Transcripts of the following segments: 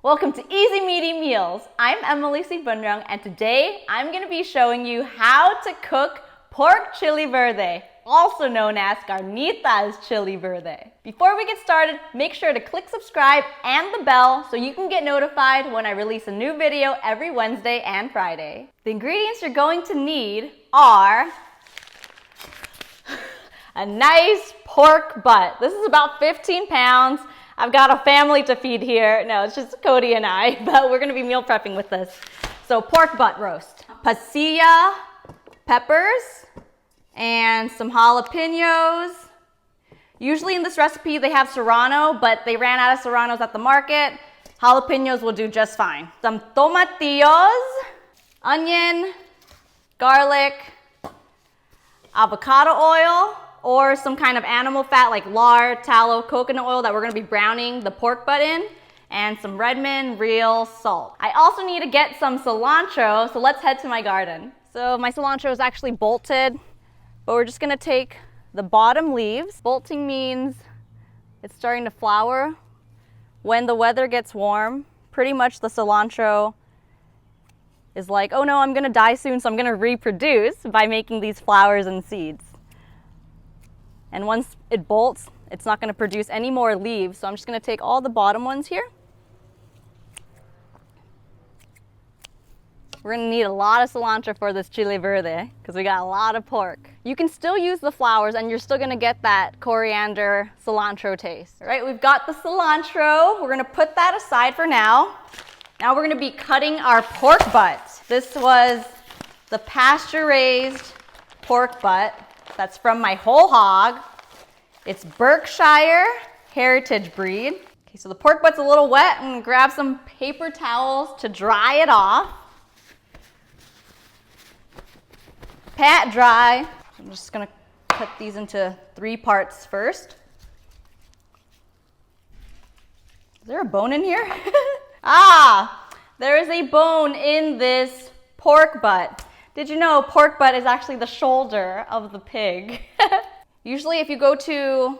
Welcome to Easy Meaty Meals. I'm Emily C. Bunrang, and today I'm going to be showing you how to cook pork chili verde, also known as Carnitas chili verde. Before we get started, make sure to click subscribe and the bell so you can get notified when I release a new video every Wednesday and Friday. The ingredients you're going to need are a nice pork butt. This is about 15 pounds. I've got a family to feed here. No, it's just Cody and I, but we're gonna be meal prepping with this. So pork butt roast, pasilla peppers, and some jalapenos. Usually in this recipe they have serrano, but they ran out of serranos at the market. Jalapenos will do just fine. Some tomatillos, onion, garlic, avocado oil, or some kind of animal fat like lard, tallow, coconut oil that we're gonna be browning the pork butt in, and some Redmond real salt. I also need to get some cilantro, so let's head to my garden. So my cilantro is actually bolted, but we're just gonna take the bottom leaves. Bolting means it's starting to flower. When the weather gets warm, pretty much the cilantro is like, oh no, I'm gonna die soon, so I'm gonna reproduce by making these flowers and seeds. And once it bolts, it's not gonna produce any more leaves, so I'm just gonna take all the bottom ones here. We're gonna need a lot of cilantro for this chili verde because we got a lot of pork. You can still use the flowers and you're still gonna get that coriander cilantro taste. All right, we've got the cilantro. We're gonna put that aside for now. Now we're gonna be cutting our pork butt. This was the pasture-raised pork butt. That's from my whole hog. It's Berkshire heritage breed. Okay, so the pork butt's a little wet. I'm gonna grab some paper towels to dry it off. Pat dry. I'm just gonna cut these into 3 parts first. Is there a bone in here? There is a bone in this pork butt. Did you know pork butt is actually the shoulder of the pig? Usually if you go to,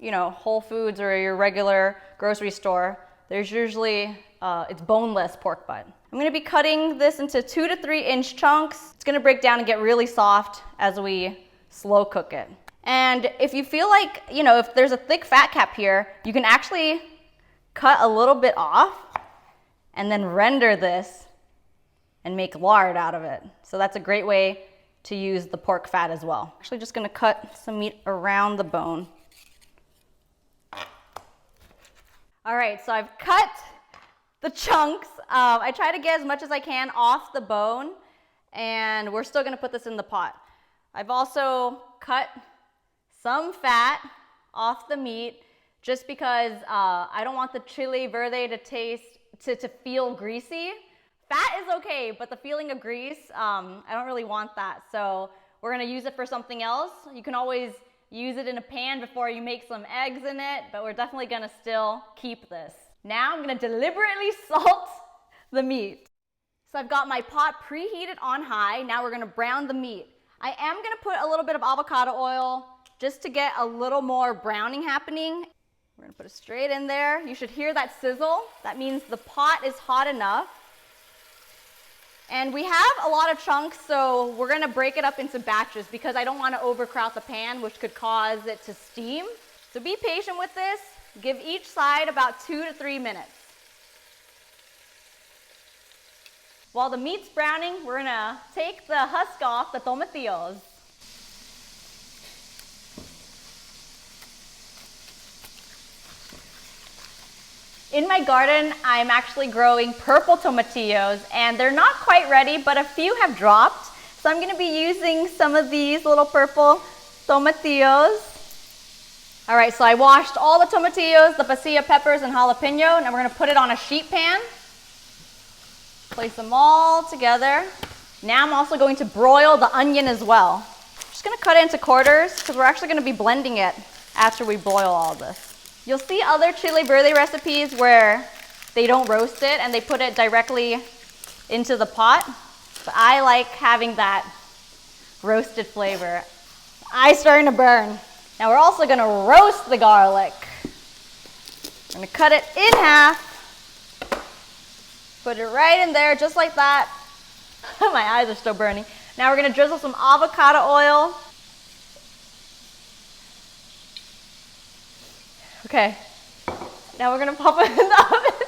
Whole Foods or your regular grocery store, there's usually, it's boneless pork butt. I'm gonna be cutting this into 2 to 3 inch chunks. It's gonna break down and get really soft as we slow cook it. And if you feel like, if there's a thick fat cap here, you can actually cut a little bit off and then render this and make lard out of it. So that's a great way to use the pork fat as well. Actually just gonna cut some meat around the bone. All right, so I've cut the chunks. I try to get as much as I can off the bone, and we're still gonna put this in the pot. I've also cut some fat off the meat just because I don't want the chili verde to feel greasy. Fat is okay, but the feeling of grease, I don't really want that. So we're gonna use it for something else. You can always use it in a pan before you make some eggs in it, but we're definitely gonna still keep this. Now I'm gonna deliberately salt the meat. So I've got my pot preheated on high. Now we're gonna brown the meat. I am gonna put a little bit of avocado oil just to get a little more browning happening. We're gonna put it straight in there. You should hear that sizzle. That means the pot is hot enough. And we have a lot of chunks, so we're gonna break it up into batches because I don't wanna overcrowd the pan, which could cause it to steam. So be patient with this. Give each side about 2 to 3 minutes. While the meat's browning, we're gonna take the husk off the tomatillos. In my garden, I'm actually growing purple tomatillos, and they're not quite ready, but a few have dropped. So I'm gonna be using some of these little purple tomatillos. All right, so I washed all the tomatillos, the pasilla peppers, and jalapeno, and we're gonna put it on a sheet pan. Place them all together. Now I'm also going to broil the onion as well. Just gonna cut it into quarters because we're actually gonna be blending it after we boil all this. You'll see other chili verde recipes where they don't roast it and they put it directly into the pot, but I like having that roasted flavor. Eye's starting to burn. Now we're also gonna roast the garlic. We're gonna cut it in half Put it right in there, just like that. My eyes are still burning. Now we're gonna drizzle some avocado oil. Okay, now we're gonna pop it in the oven.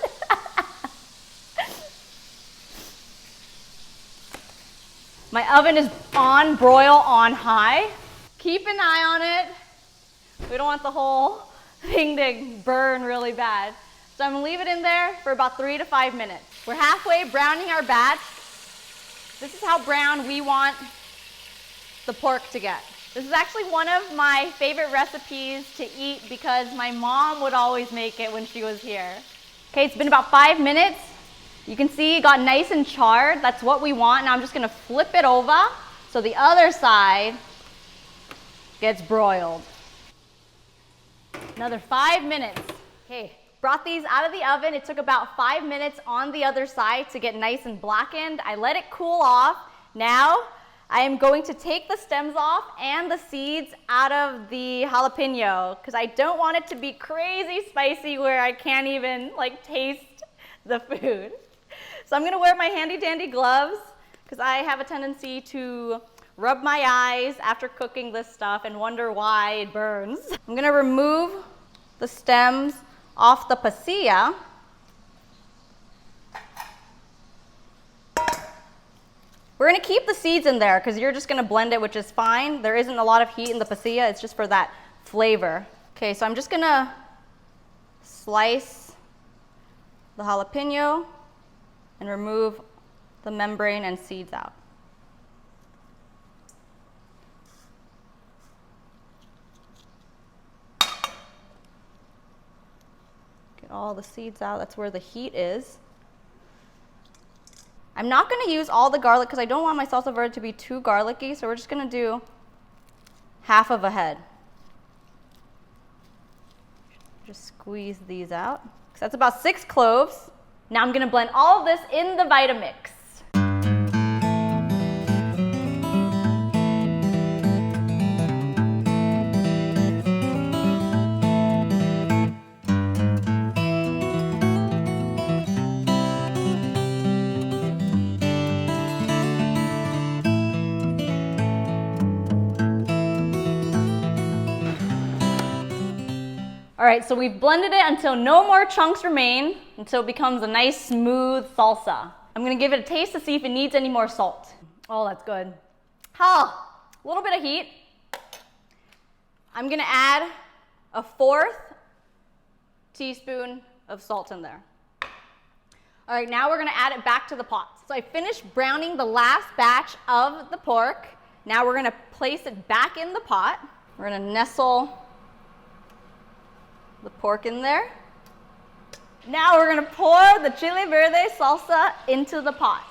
My oven is on broil on high. Keep an eye on it. We don't want the whole thing to burn really bad. So I'm gonna leave it in there for about 3 to 5 minutes. We're halfway browning our batch. This is how brown we want the pork to get. This is actually one of my favorite recipes to eat because my mom would always make it when she was here. Okay, it's been about 5 minutes. You can see it got nice and charred. That's what we want. Now I'm just gonna flip it over so the other side gets broiled. Another 5 minutes. Okay, brought these out of the oven. It took about 5 minutes on the other side to get nice and blackened. I let it cool off. Now I am going to take the stems off and the seeds out of the jalapeno because I don't want it to be crazy spicy where I can't even like taste the food. So I'm gonna wear my handy dandy gloves because I have a tendency to rub my eyes after cooking this stuff and wonder why it burns. I'm gonna remove the stems off the pasilla. We're gonna keep the seeds in there because you're just gonna blend it, which is fine. There isn't a lot of heat in the pasilla, it's just for that flavor. Okay, so I'm just gonna slice the jalapeno and remove the membrane and seeds out. Get all the seeds out, that's where the heat is. I'm not going to use all the garlic because I don't want my salsa verde to be too garlicky, so we're just going to do half of a head. Just squeeze these out. So that's about 6 cloves. Now I'm going to blend all of this in the Vitamix. All right, so we've blended it until no more chunks remain, until it becomes a nice smooth salsa. I'm gonna give it a taste to see if it needs any more salt. Oh, that's good. Oh, a little bit of heat. I'm gonna add a 1/4 teaspoon of salt in there. All right, now we're gonna add it back to the pot. So I finished browning the last batch of the pork. Now we're gonna place it back in the pot. We're gonna nestle the pork in there. Now we're gonna pour the chili verde salsa into the pot.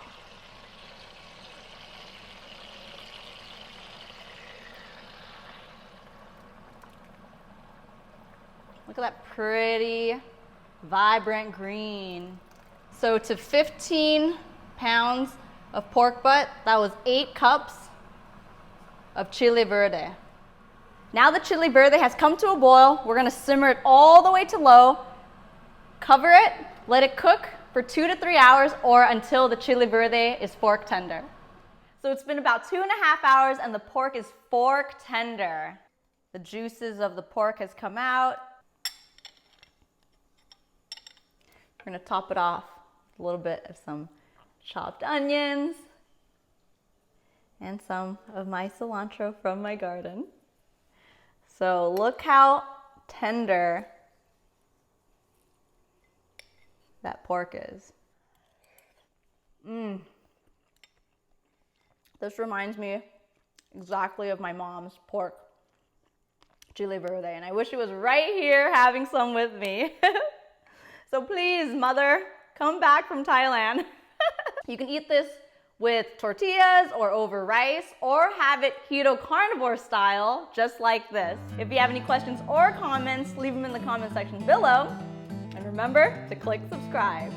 Look at that pretty, vibrant green. So to 15 pounds of pork butt, that was 8 cups of chili verde. Now the chili verde has come to a boil. We're gonna simmer it all the way to low, cover it, let it cook for 2 to 3 hours or until the chili verde is fork tender. So it's been about 2.5 hours and the pork is fork tender. The juices of the pork has come out. We're gonna top it off with a little bit of some chopped onions and some of my cilantro from my garden. So look how tender that pork is. This reminds me exactly of my mom's pork chili verde, and I wish it was right here having some with me. So please, mother, come back from Thailand. You can eat this with tortillas or over rice, or have it keto carnivore style, just like this. If you have any questions or comments, leave them in the comment section below. And remember to click subscribe.